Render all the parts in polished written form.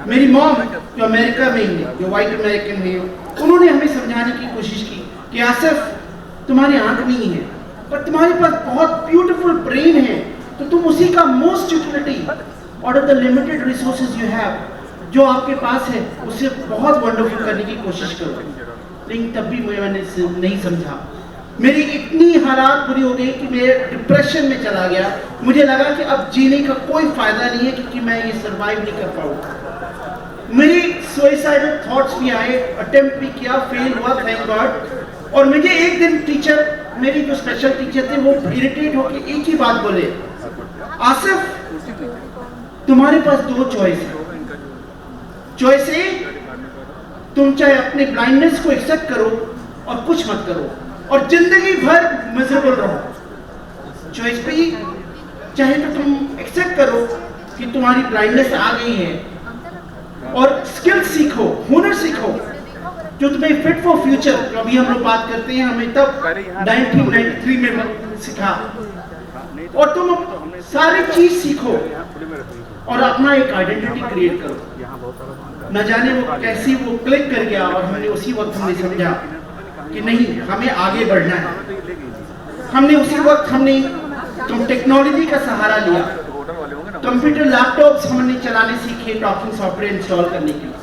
मेरी मॉम जो अमेरिका में है, जो वाइट अमेरिकन है, उन्होंने हमें समझाने की कोशिश की कि आसिफ तुम्हारी आंख नहीं है पर तुम्हारे पास बहुत ब्यूटीफुल ब्रेन है, तो तुम उसी का most utility out of the limited resources you have, जो आपके पास है, उसे बहुत वंडरफुल करने की कोशिश करो। लेकिन तब भी मैंने नहीं समझा। मेरी इतनी हालात बुरी हो गई कि मैं डिप्रेशन में चला गया। मुझे लगा कि अब जीने का कोई फायदा नहीं है क्योंकि मैं ये सर्वाइव नहीं कर पाऊंगा। मेरी सुसाइडल थॉट्स भी आए, अटेम्प्ट भी किया, फेल हुआ, थैंक गॉड। और मुझे एक दिन टीचर, मेरी जो स्पेशल टीचर थे, वो इरिटेट होकर एक ही बात बोले, आसिफ तुम्हारे पास दो चॉइस है। चॉइस ए, तुम चाहे अपने ब्लाइंडनेस को एक्सेप्ट करो और कुछ मत करो और जिंदगी भर मिजरेबल रहो। चॉइस बी, चाहे तो तुम एक्सेप्ट करो कि तुम्हारी ब्लाइंडनेस आ गई है और स्किल सीखो, हुनर सीखो जो तुम्हें फिट फॉर फ्यूचर, जो अभी हम लोग बात करते हैं, हमें तब 1993 में सिखा, और तुम सारी चीज सीखो और अपना एक आइडेंटिटी क्रिएट करो। न जाने वो कैसी वो क्लिक कर गया और हमने उसी वक्त हमने समझा कि नहीं, हमें आगे बढ़ना है। हमने उसी वक्त हमने टेक्नोलॉजी का सहारा लिया, कंप्यूटर लैपटॉप्स हमने चलाने सीखे, टॉकिंग सॉफ्टवेयर इंस्टॉल करने के लिए।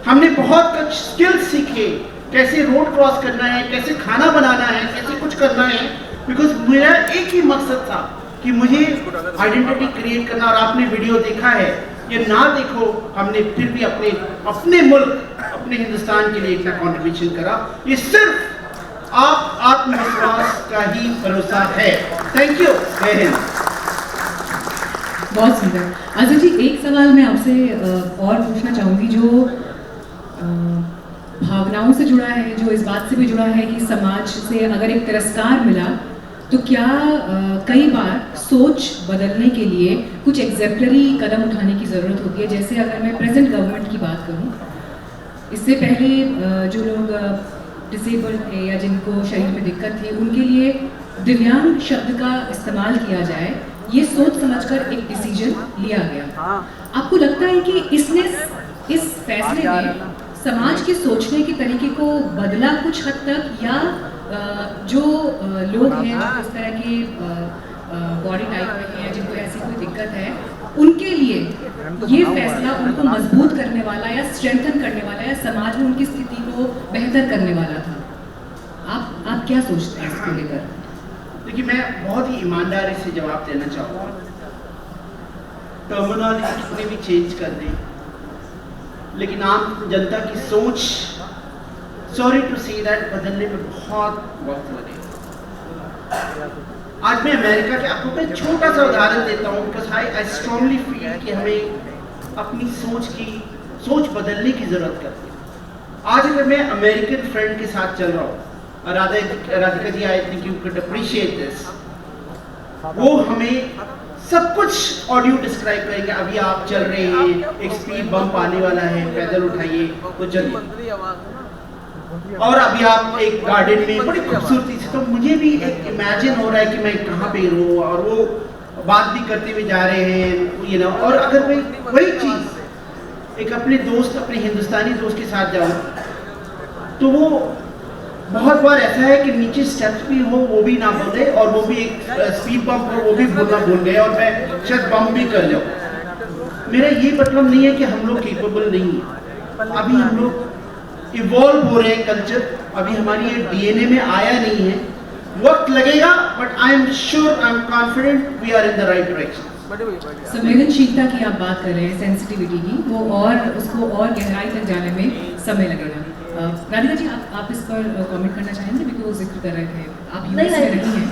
हमने बहुत कुछ स्किल्स सीखे, कैसे रोड क्रॉस करना है, कैसे खाना बनाना है, कैसे कुछ करना है, बिकॉज मेरा एक ही मकसद था कि मुझे आइडेंटिटी क्रिएट करना। और आपने वीडियो देखा है, ये ना देखो, हमने फिर भी अपने मुल्क, अपने हिंदुस्तान के लिए इतना कंट्रीब्यूशन करा। ये सिर्फ आप आत्मविश्वास का ही भरोसा है। Thank you. जय हिंद। बहुत सुंदर। आसिफ जी, एक सवाल मैं आपसे और पूछना चाहूँगी जो भावनाओं से जुड़ा है, जो इस बात से भी जुड़ा है कि समाज से अगर एक तिरस्कार मिला तो क्या कई बार सोच बदलने के लिए कुछ एग्जेम्पलरी कदम उठाने की ज़रूरत होती है। जैसे अगर मैं प्रेजेंट गवर्नमेंट की बात करूँ, इससे पहले जो लोग डिसेबल्ड थे या जिनको शरीर में दिक्कत थी, उनके लिए दिव्यांग शब्द का इस्तेमाल किया जाए, ये सोच समझकर एक डिसीजन लिया गया। आपको लगता है कि इस फैसले ने समाज के सोचने के तरीके को बदला कुछ हद तक, या जो लोग हैं जो इस तरह के बॉडी टाइप में हैं या जिनको ऐसी कोई दिक्कत है, उनके लिए ये फैसला उनको मजबूत करने वाला या स्ट्रेंथन करने वाला या समाज में उनकी स्थिति को बेहतर करने वाला था? आप क्या सोचते हैं इसको लेकर? देखिए, मैं बहुत ही ईमानदारी से जवाब देना चाहूँगा। टर्मिनोलॉजी कितने भी चेंज कर दें, लेकिन आम जनता की सोच, सॉरी टू से दैट, बदलने में बहुत वक्त लगेगा। आज मैं अमेरिका के, आपको मैं छोटा सा उदाहरण देता हूँ, बिकॉज आई स्ट्रांगली फील कि हमें अपनी सोच बदलने की जरूरत करती है। आज अगर मैं अमेरिकन फ्रेंड के साथ चल रहा हूँ, Radhika ji, I think you could appreciate this, वो हमें सब कुछ ऑडियो डिस्क्राइब करेंगे। अभी आप चल रहे हैं, एक स्पीड बम्प आने वाला है, पैदल उठाइए तो चलिए, और अभी आप एक गार्डन में बड़ी खूबसूरती से, तो मुझे भी एक इमेजिन हो रहा है कि मैं कहाँ पे हूँ, और वो बात भी करते हुए जा रहे हैं, you know। और अगर वही चीज़ एक अपने दोस्त, अपने हिंदुस्तानी दोस्त के साथ जाऊँ, तो वो बहुत बार ऐसा है कि नीचे स्टेप्स भी हो, वो भी ना बोले, और वो भी एक स्पीड बम्प हो, वो भी बोलना भूल गए, और मैं शायद बम्प भी कर जाऊँ। मेरा ये मतलब नहीं है कि हम लोग केपेबल नहीं है। अभी हम लोग इवॉल्व हो रहे हैं, कल्चर अभी हमारी ये डीएनए में आया नहीं है, वक्त लगेगा, but I am sure, I am confident we are in the right direction. संवेदनशीलता की आप बात कर रहे हैं, सेंसिटिविटी की, वो और उसको और गहराई तक जाने में समय लगेगा। राधिका जी, आप इस पर कमेंट करना चाहेंगे? बिकॉज वो जिक्र कर रहे थे, आप यूएस में रही हैं।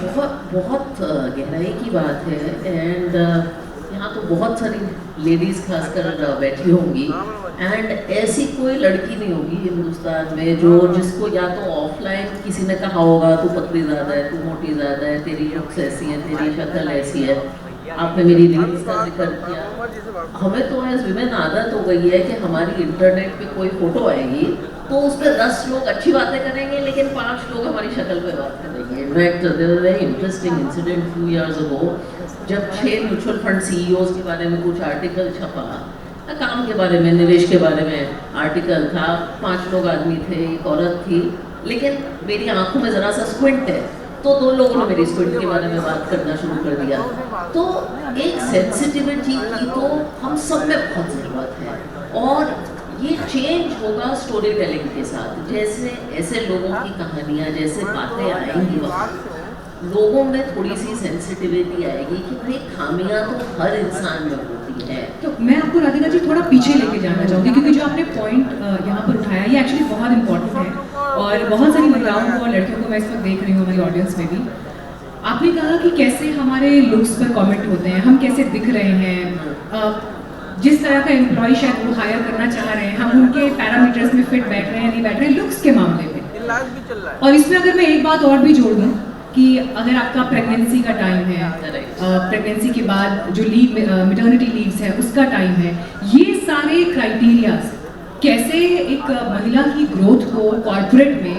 बहुत गहराई की बात है, एंड यहाँ तो बहुत सारी लेडीज़ खासकर बैठी होंगी, एंड ऐसी कोई लड़की नहीं होगी हिंदुस्तान में जिसको या तो ऑफलाइन किसी ने कहा होगा तू पतली ज़्यादा है, तू मोटी ज़्यादा है, तेरी लुक्स ऐसी है, तेरी शक्ल ऐसी है। आपने मेरी रील्स का जिक्र किया। हमें तो एज विमेन आदत हो गई है कि हमारी इंटरनेट पे कोई फोटो आएगी तो उस पर 10 लोग अच्छी बातें करेंगे, लेकिन 5 लोग हमारी शक्ल पे बात करेंगे। In fact there was a very interesting incident few years ago, जब 6 म्यूचुअल फंड सीईओज के बारे में कुछ आर्टिकल छपा काम के बारे में, निवेश के बारे में आर्टिकल था, 5 लोग आदमी थे, एक औरत थी, लेकिन मेरी आंखों में ज़रा सा स्क्विंट है, तो 2 लोगों ने मेरी स्क्विंट के बारे में बात करना शुरू कर दिया। तो एक सेंसिटिविटी की तो हम सब में बहुत ज़रूरत है, और ये चेंज होगा स्टोरी टेलिंग के साथ। जैसे ऐसे लोगों की कहानियाँ, जैसे बातें आएंगी वहाँ, लोगों में थोड़ी सी सेंसिटिविटी आएगी कि भाई खामियां तो हर इंसान में होती है। तो मैं आपको राधिका जी थोड़ा पीछे लेके जाना चाहूँगी, क्योंकि जो आपने पॉइंट यहाँ पर उठाया ये एक्चुअली बहुत इंपॉर्टेंट है, और बहुत सारी महिलाओं को और लड़कियों को मैं इस वक्त देख रही हूँ हमारी ऑडियंस में भी। आपने कहा कि कैसे हमारे लुक्स पर कमेंट होते हैं, हम कैसे दिख रहे हैं, जिस तरह का एम्प्लॉय शायद वो हायर करना चाह रहे हैं, हम उनके पैरामीटर्स में फिट बैठ रहे हैं नहीं बैठ रहे हैं लुक्स के मामले में। और इसमें अगर मैं एक बात और भी जोड़ दूँ कि अगर आपका प्रेगनेंसी का टाइम है, प्रेगनेंसी के बाद जो लीव मिटर्निटी लीव्स है उसका टाइम है, ये सारे क्राइटेरियाज कैसे एक महिला की ग्रोथ को कॉर्पोरेट में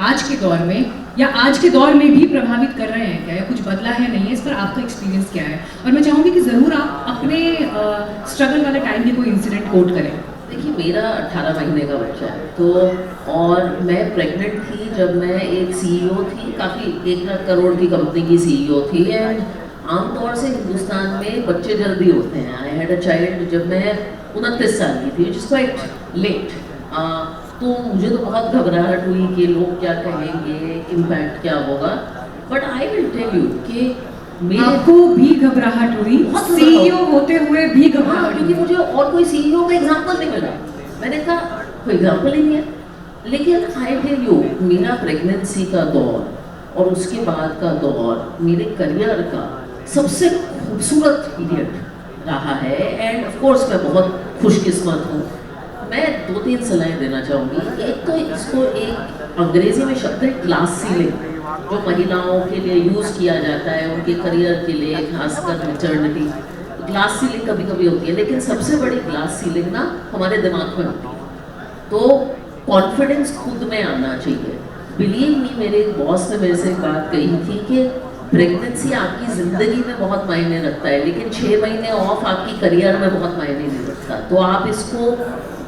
आज के दौर में या आज के दौर में भी प्रभावित कर रहे हैं क्या, या कुछ बदला है नहीं है, इस पर आपका एक्सपीरियंस क्या है? और मैं चाहूँगी कि ज़रूर आप अपने स्ट्रगल वाले टाइम के कोई इंसिडेंट कोट करें। देखिए, मेरा 18 महीने का बच्चा है, तो और मैं प्रेग्नेंट थी जब मैं एक सीईओ थी, काफ़ी 1 लाख करोड़ की कंपनी की सीईओ थी, एंड आमतौर से हिंदुस्तान में बच्चे जल्दी होते हैं। आई हैड अ चाइल्ड जब मैं 29 साल की थी, विच इज़ क्वाइट लेट। तो मुझे तो बहुत घबराहट हुई कि लोग क्या कहेंगे, इम्पैक्ट क्या होगा, but I will tell you कि आपको भी घबराहट हुई, सीईओ होते हुए भी घबराहट, क्योंकि मुझे और कोई सीईओ का एग्जांपल नहीं मिला। मैंने कहा कोई एग्जांपल ही नहीं है। लेकिन आई टेल यू, मेरा प्रेगनेंसी का दौर और उसके बाद का दौर मेरे करियर का सबसे खूबसूरत पीरियड रहा है, एंड ऑफ कोर्स मैं बहुत खुशकिस्मत हूँ। मैं 2-3 सलाहें देना चाहूँगी। एक तो इसको एक अंग्रेजी में शब्द है ग्लास सीलिंग, जो महिलाओं के लिए यूज़ किया जाता है उनके करियर के लिए, खासकर मैटरनिटी। ग्लास सीलिंग कभी कभी होती है, लेकिन सबसे बड़ी ग्लास सीलिंग ना हमारे दिमाग में होती है। तो कॉन्फिडेंस खुद में आना चाहिए। बिलीव मी, मेरे एक बॉस ने मेरे से एक बात कही थी कि प्रेगनेंसी आपकी ज़िंदगी में बहुत मायने रखता है, लेकिन 6 महीने ऑफ आपकी करियर में बहुत मायने नहीं रखता। तो आप इसको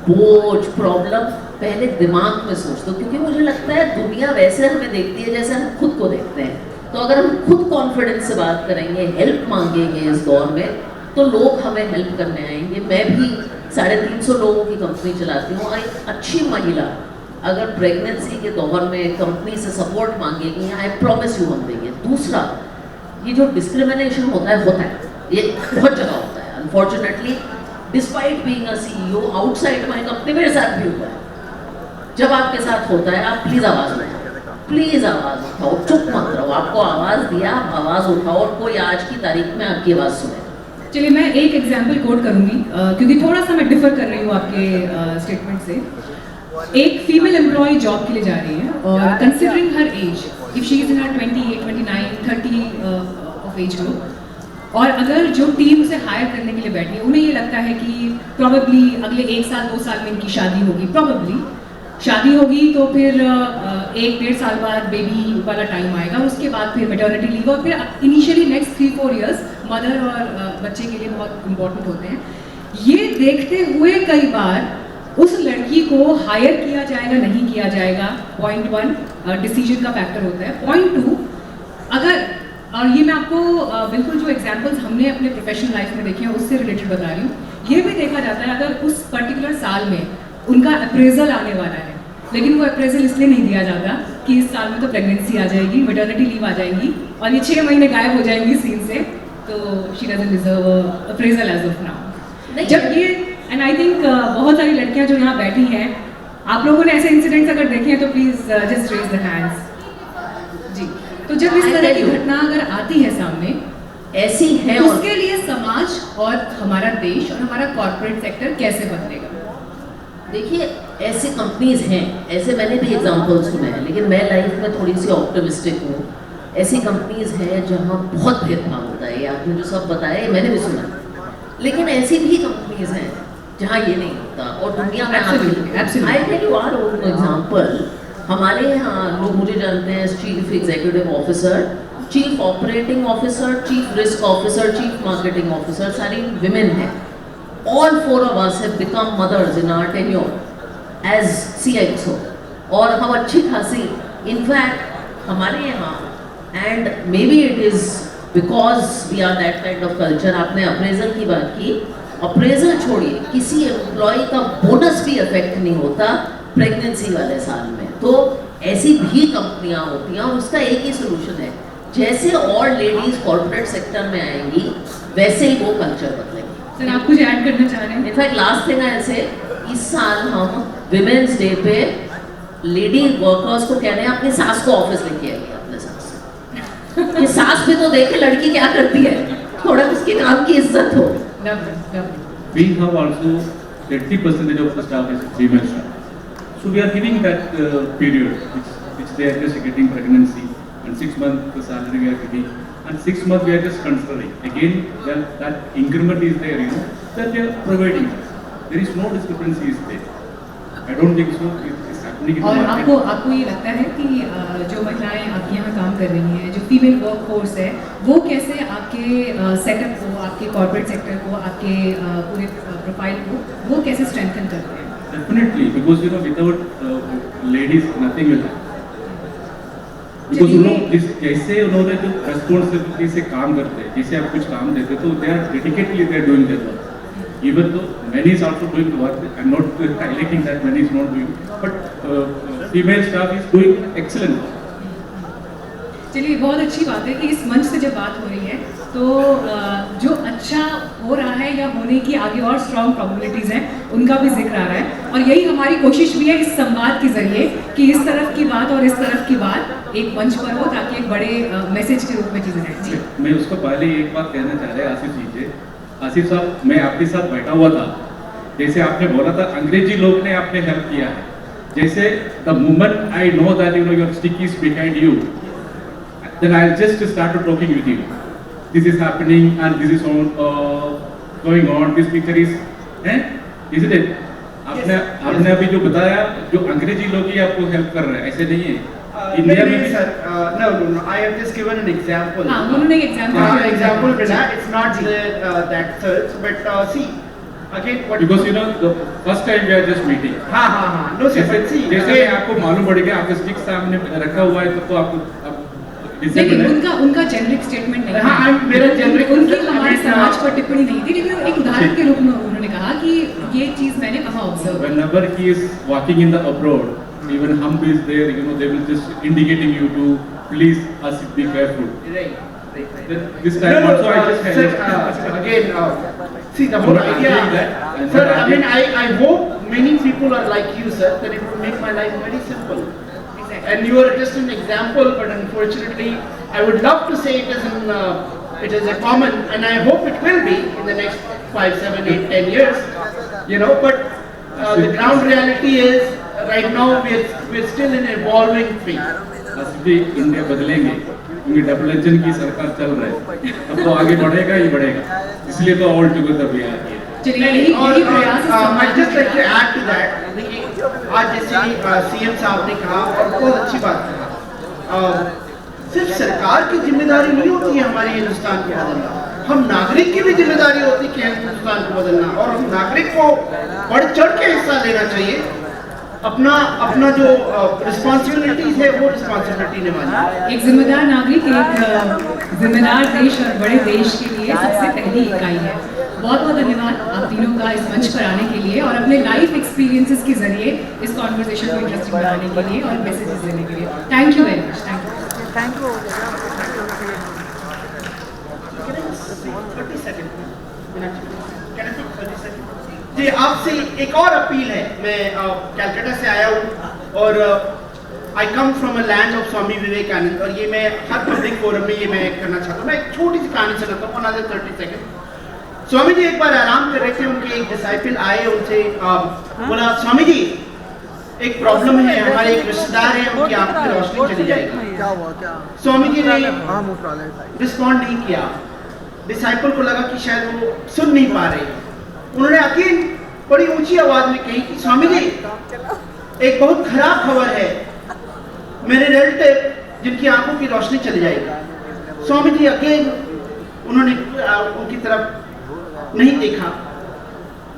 बोझ, प्रॉब्लम पहले दिमाग में सोच दो, क्योंकि मुझे लगता है दुनिया वैसे हमें देखती है जैसे हम खुद को देखते हैं। तो अगर हम खुद कॉन्फिडेंस से बात करेंगे, हेल्प मांगेंगे इस दौर में, तो लोग हमें हेल्प करने आएंगे। मैं भी 350 लोगों की कंपनी चलाती हूँ, और एक अच्छी महिला अगर प्रेगनेंसी के दौर में कंपनी से सपोर्ट मांगेगी, आई प्रॉमिस यू हम देंगे। दूसरा, ये जो डिस्क्रिमिनेशन होता है, ये बहुत जगह होता है unfortunately. Despite being a CEO outside my company मेरे साथ भी हुआ है। जब आपके साथ होता है, आप प्लीज़ आवाज़ उठाओ, प्लीज़ आवाज़ उठाओ, चुप मत रहो। आपको आवाज़ दिया, आप आवाज़ उठाओ, और कोई आज की तारीख में आपकी आवाज़ सुने। चलिए, मैं एक एग्जाम्पल कोट करूंगी, क्योंकि थोड़ा सा मैं डिफर कर रही हूँ आपके स्टेटमेंट से। एक फीमेल एम्प्लॉय जॉब के लिए जा रही है, और considering her age, if she is in her 28, 29, 30 of age group, और अगर जो टीम उसे हायर करने के लिए बैठी है, उन्हें ये लगता है कि प्रॉबेबली अगले 1 साल 2 साल में इनकी शादी होगी, प्रॉबेबली शादी होगी, तो फिर 1-1.5 साल बाद बेबी वाला टाइम आएगा, उसके बाद फिर मैटरनिटी लीव, और फिर इनिशियली नेक्स्ट 3-4 ईयर्स मदर और बच्चे के लिए बहुत इंपॉर्टेंट होते हैं। ये देखते हुए कई बार उस लड़की को हायर किया जाएगा नहीं किया जाएगा, पॉइंट 1 डिसीजन का फैक्टर होता है। पॉइंट 2, अगर, और ये मैं आपको बिल्कुल जो एग्जांपल्स हमने अपने प्रोफेशनल लाइफ में देखे हैं उससे रिलेटेड बता रही हूँ, ये भी देखा जाता है अगर उस पर्टिकुलर साल में उनका अप्रेजल आने वाला है, लेकिन वो अप्रेजल इसलिए नहीं दिया जाता कि इस साल में तो प्रेगनेंसी आ जाएगी, मैटरनिटी लीव आ जाएगी, और ये 6 महीने गायब हो जाएंगी सीन से, तो she doesn't deserve appraisal as of now. जब ये, एंड आई थिंक बहुत सारी लड़कियां जो यहाँ बैठी हैं, आप लोगों ने ऐसे इंसिडेंट्स अगर देखे हैं तो please just raise the hands जी। तो जब इस तरह की घटना अगर आती है सामने, ऐसी है, उसके लिए समाज और हमारा देश और हमारा कॉर्पोरेट सेक्टर कैसे बदलेगा? देखिए, ऐसी कंपनीज हैं, ऐसे मैंने भी एग्जांपल्स सुने हैं, लेकिन मैं लाइफ में थोड़ी सी ऑप्टिमिस्टिक हूँ। ऐसी कंपनीज हैं जहाँ बहुत भेदभाव होता है, ये आपने जो सब बताया मैंने भी सुना, लेकिन ऐसी भी कंपनीज हैं जहाँ ये नहीं होता, और दुनिया में I tell you our own example. हमारे यहाँ लोग मुझे जानते हैं chief executive officer, chief operating officer, chief risk officer, chief marketing officer, सारी विमेन हैं। all four of us have become mothers in our tenure as CXO, और हम अच्छी खासी, in fact हमारे यहाँ, and maybe it is because we are that kind of culture. आपने appraisal की बात की, अप्रेजल छोड़िए, किसी एम्प्लॉय का बोनस भी अफेक्ट नहीं होता प्रेगनेंसी वाले साल में। तो ऐसी भी कंपनियां होती हैं और उसका एक ही सोल्यूशन है, जैसे और लेडीज कॉर्पोरेट सेक्टर में आएंगी वैसे ही वो कल्चर बदलेगी। सर आप कुछ ऐड करना चाह रहे हैं? इनफैक्ट लास्ट थिंग ऐसे, इस साल हम विमेंस डे पे लेडी वर्कर्स को कह रहे हैं अपनी सास को ऑफिस लेके आइए, अपने सास ये सास भी तो देखे लड़की क्या करती है, थोड़ा उसके काम की इज्जत हो। We have also 30% of the staff is female staff, so we are giving that period which they are just getting pregnancy, and 6 months the salary we are giving, and 6 months we are just considering again that increment is there, that they are providing. There is no discrepancy is there. I don't think so. It's happening in the और market. आपको ये लगता है कि जो महिलाएं आपके यहाँ काम कर रही हैं, जो फीमेल वर्क फोर्स है, वो कैसे आपके सेटअप को, आपके कॉर्पोरेट सेक्टर को, आपके पूरे प्रोफाइल को वो कैसे स्ट्रेंथन करते हैं? Definitely, because without ladies nothing will happen. Because जैसे उन्होंने जो रेस्पॉन्सिबिलिटी से काम करते हैं, जैसे आप कुछ काम देते तो they are dedicatedly they are doing their work. Even though many is also doing the work, I'm not highlighting that many is not doing, but female staff is doing excellent work. चलिए, बहुत अच्छी बात है कि इस मंच से जब बात हो रही है तो जो अच्छा हो रहा है या होने की आगे और स्ट्रॉन्ग प्रोबेबिलिटीज हैं उनका भी जिक्र आ रहा है, और यही हमारी कोशिश भी है इस संवाद के जरिए कि इस तरफ की बात और इस तरफ की बात एक मंच पर हो, ताकि एक बड़े मैसेज के रूप में चीजें रहें। मैं उसको पहले एक बात कहना चाह रहे आसिफ जी से। आसिफ साहब, मैं आपके साथ बैठा हुआ था, जैसे आपने बोला था अंग्रेजी लोग ने आपने हेल्प किया है, जैसे the moment I know that your stick is behind you, then I'll just start talking with you. This is happening and this is going on. This picture is, isn't it? आपने अभी जो बताया, जो अंग्रेजी लोग ही आपको हेल्प कर रहे हैं, ऐसे नहीं है इंडिया में भी। Sir, no, I have just given an example. हाँ, उन्होंने एक example मिला, it's not that search, but see again what, because the first time we are just meeting. हाँ, no sir, but see जैसे आपको मालूम पड़ेगा, आपके स्टिक सामने रखा हुआ है तो आपको लेकिन उनका जेनरिक स्टेटमेंट नहीं, हाँ, मेरा जेनरिक उनकी हमारे समाज पर टिप्पणी नहीं थी, लेकिन एक उदाहरण के रूप में उन्होंने कहा कि ये चीज मैंने कहाँ observe. Whenever he is walking in the abroad, even Hump is there, they will just indicating you to please Asif be careful. Right. This time also I just sir, again, see the whole I'm idea. doing that, Sir, I mean, I hope many people are like you, sir, that it will make my life very simple. And you are just an example, but unfortunately, I would love to say it is a common, and I hope it will be in the next 5, 7, 8, 10 years. But the ground reality is right now we're still in evolving phase. असली India बदलेंगे क्योंकि double engine की सरकार चल रहा है, अब तो आगे बढ़ेगा ही बढ़ेगा, इसलिए तो ऑल टुगेदर भी आ गया। चलिए, यही प्रयास है। I'd just like to add to that. आज जैसे सीएम साहब ने कहा और बहुत अच्छी बात कहा, सिर्फ सरकार की जिम्मेदारी नहीं होती है हमारे हिंदुस्तान को बदलना, हम नागरिक की भी जिम्मेदारी होती है कि हिंदुस्तान को बदलना, और हम नागरिक को बढ़ चढ़ के हिस्सा लेना चाहिए, अपना जो रिस्पॉन्सिबिलिटीज है वो रिस्पॉन्सिबिलिटी निभानी। एक जिम्मेदार नागरिक एक जिम्मेदार देश और बड़े देश के लिए सबसे पहली इकाई है। बहुत बहुत धन्यवाद आप तीनों का इस मंच पर आने के लिए और अपने लाइफ एक्सपीरियंसेस के जरिए इस कॉन्वर्सेशन को इंटरेस्टिंग बनाने के लिए और मैसेजेस देने के लिए। Thank you very much. Thank you. 30 second जी, आपसे एक और अपील है। मैं कैलकाटा से आया हूँ और I come from a land of Swami Vivekananda, और ये मैं हर पब्लिक फोरम में ये मैं करना चाहता हूँ। मैं एक छोटी सी कहानी सुनाता हूँ, अनदर 30 सेकंड। स्वामी जी एक बार आराम कर रहे थे, उनके एक डिसाइपल आए, उनसे बोला, स्वामी जी एक प्रॉब्लम है, हमारे एक रिश्तेदार है, उनकी आंख की रोशनी चली जाएगी। स्वामी जी ने रिस्पॉन्ड नहीं किया। डिसाइपल को लगा कि शायद वो सुन नहीं पा रहे। उन्होंने अगेन बड़ी ऊंची आवाज में कही कि स्वामी जी एक बहुत खराब खबर है, मेरे रिलेटिव जिनकी आंखों की रोशनी चली जाएगी। स्वामी जी अगेन उन्होंने उनकी तरफ नहीं देखा।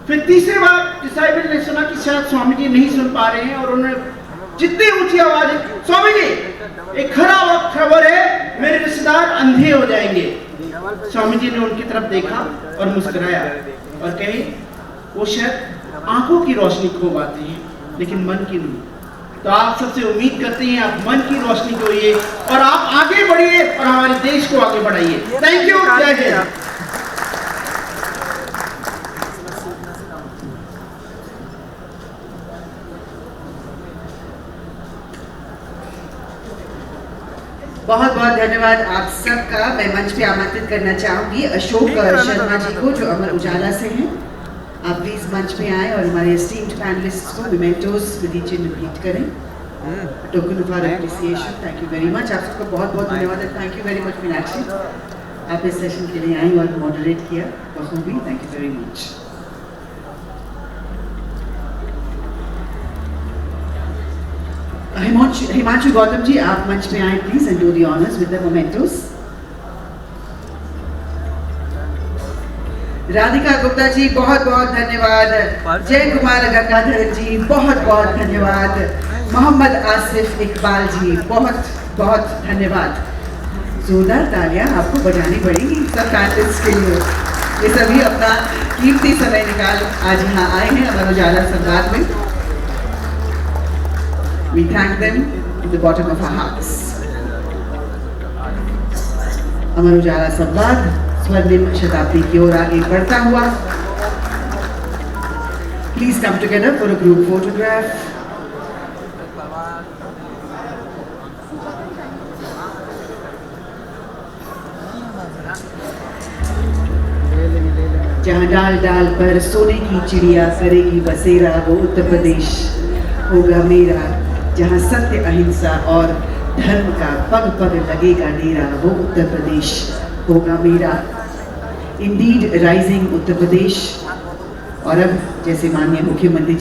फिर तीसरी बार डिसाइबल ने सुना कि शायद स्वामी जी नहीं सुन पा रहे हैं, और उन्होंने जितनी ऊंची आवाज है, स्वामी जी एक खराब खबर है, मेरे रिश्तेदार अंधे हो जाएंगे। स्वामी जी ने उनकी तरफ देखा और मुस्कुराया और कहे, वो शायद आंखों की रोशनी खो पाते हैं लेकिन मन की नहीं। तो आप सबसे उम्मीद करते हैं आप मन की रोशनी खोइए और आप आगे बढ़िए और हमारे देश को आगे बढ़ाइए। थैंक यू, जय हिंद। बहुत बहुत धन्यवाद आप सबका। मैं मंच पे आमंत्रित करना चाहूंगी अशोक शर्मा जी को, जो अमर उजाला से हैं। आप प्लीज मंच पे आए और हमारे एस्टीम्ड पैनलिस्ट्स को मेमेंटोस विधि चिन्ह भेंट करें, token of our appreciation. Thank you very much. आप सबको बहुत बहुत धन्यवाद। Thank you very much Meenakshi, आप इस सेशन के लिए आई और मॉडरेट किया बखूबी। Thank you very much. Himanshu Gautam ji, आप मंच पे आए please and do the honours with the mementos. Radhika Gupta ji, बहुत बहुत धन्यवाद। जय कुमार गंगाधर जी, बहुत बहुत धन्यवाद। मोहम्मद आसिफ इकबाल जी, बहुत बहुत धन्यवाद। जोरदार तालियां आपको बजानी पड़ेगी सब पैनलिस्ट्स के लिए। ये सभी अपना कीमती समय निकाल आज यहाँ आए हैं अमर उजाला संवाद में। We thank them from the bottom of our hearts. Amar Ujala संवाद स्वर्णिम शताब्दी की ओर आगे बढ़ता हुआ। Please come together for a group photograph. जहाँ डाल डाल पर सोने की चिड़िया करेगी बसेरा, वो उत्तर प्रदेश होगा मेरा। जहाँ सत्य अहिंसा और धर्म का पग पग लगेगा डेरा, वो उत्तर प्रदेश होगा मेरा। Indeed rising Uttar Pradesh. और अब जैसे माननीय मुख्यमंत्री